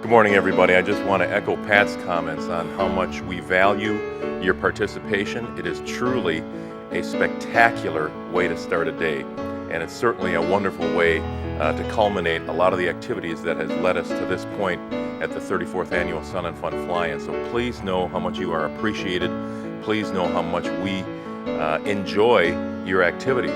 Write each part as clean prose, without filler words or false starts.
Good morning, everybody. I just want to echo Pat's comments on how much we value your participation. It is truly a spectacular way to start a day, and it's certainly a wonderful way to culminate a lot of the activities that has led us to this point at the 34th Annual Sun and Fun Fly-In. So please know how much you are appreciated. Please know how much we enjoy your activity.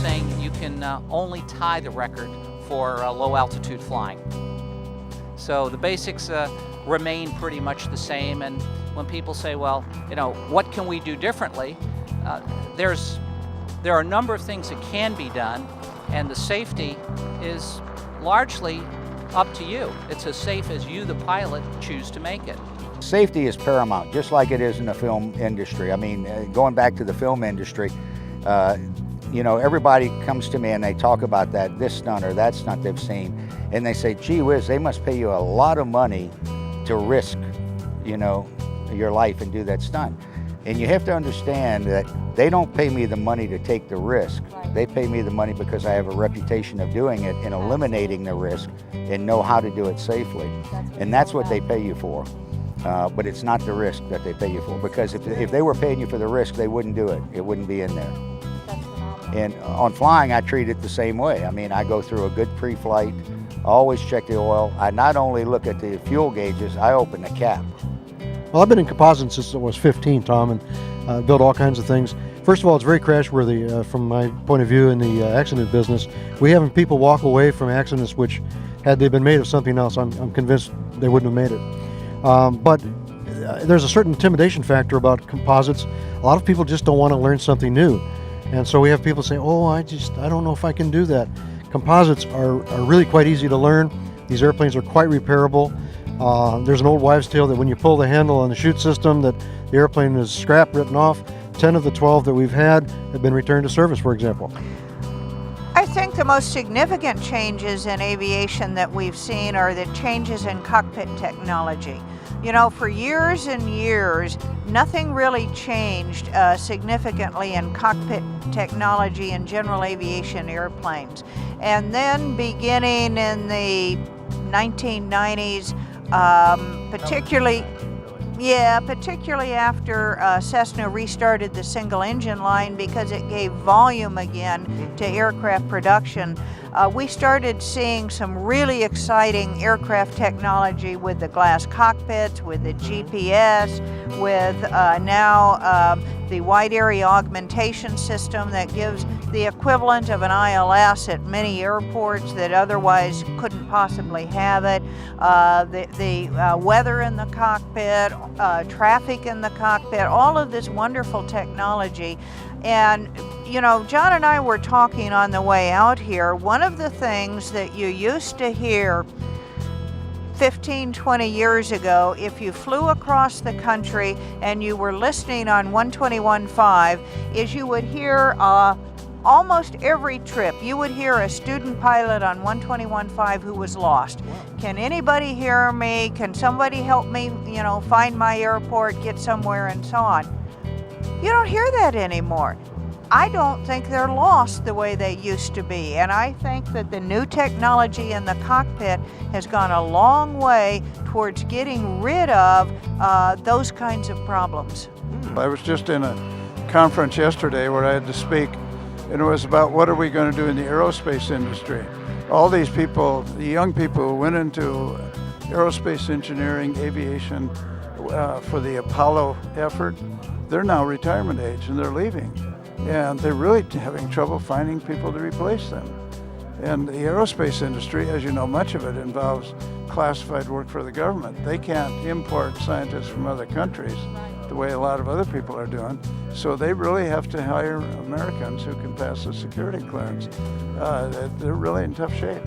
saying you can only tie the record for low altitude flying. So the basics remain pretty much the same, and when people say, well, you know, what can we do differently? There are a number of things that can be done, and the safety is largely up to you. It's as safe as you, the pilot, choose to make it. Safety is paramount, just like it is in the film industry. I mean, going back to the film industry, you know, everybody comes to me and they talk about this stunt or that stunt they've seen, and they say, gee whiz, they must pay you a lot of money to risk, you know, your life and do that stunt. And you have to understand that they don't pay me the money to take the risk. They pay me the money because I have a reputation of doing it and eliminating the risk and know how to do it safely. And that's what they pay you for. But it's not the risk that they pay you for, because if they were paying you for the risk, they wouldn't do it. It wouldn't be in there. And on flying, I treat it the same way. I mean, I go through a good pre-flight, always check the oil. I not only look at the fuel gauges, I open the cap. Well, I've been in composites since I was 15, Tom, and built all kinds of things. First of all, it's very crash-worthy from my point of view in the accident business. We have people walk away from accidents which, had they been made of something else, I'm convinced they wouldn't have made it. But there's a certain intimidation factor about composites. A lot of people just don't want to learn something new. And so we have people say, oh, I don't know if I can do that. Composites are really quite easy to learn. These airplanes are quite repairable. There's an old wives' tale that when you pull the handle on the chute system, that the airplane is scrap written off. 10 of the 12 that we've had have been returned to service, for example. I think the most significant changes in aviation that we've seen are the changes in cockpit technology. You know, for years and years, nothing really changed significantly in cockpit technology in general aviation airplanes. And then beginning in the 1990s, particularly after Cessna restarted the single engine line because it gave volume again to aircraft production, we started seeing some really exciting aircraft technology with the glass cockpits, with the GPS, with now the wide area augmentation system that gives the equivalent of an ILS at many airports that otherwise couldn't possibly have it. The weather in the cockpit, traffic in the cockpit, all of this wonderful technology. And, you know, John and I were talking on the way out here. One of the things that you used to hear 15, 20 years ago, if you flew across the country and you were listening on 121.5, is you would hear almost every trip, you would hear a student pilot on 121.5 who was lost. Can anybody hear me? Can somebody help me, you know, find my airport, get somewhere, and so on? You don't hear that anymore. I don't think they're lost the way they used to be, and I think that the new technology in the cockpit has gone a long way towards getting rid of those kinds of problems. I was just in a conference yesterday where I had to speak, and it was about what are we going to do in the aerospace industry. All these people, the young people who went into aerospace engineering, aviation for the Apollo effort, they're now retirement age and they're leaving. And they're really having trouble finding people to replace them. And the aerospace industry, as you know, much of it involves classified work for the government. They can't import scientists from other countries the way a lot of other people are doing. So they really have to hire Americans who can pass the security clearance. They're really in tough shape.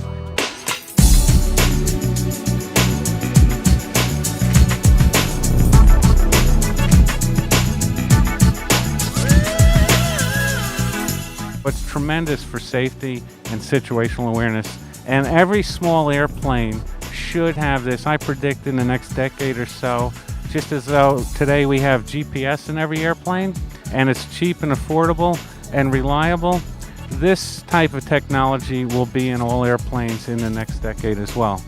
It's tremendous for safety and situational awareness, and every small airplane should have this. I predict in the next decade or so, just as though today we have GPS in every airplane and it's cheap and affordable and reliable, this type of technology will be in all airplanes in the next decade as well.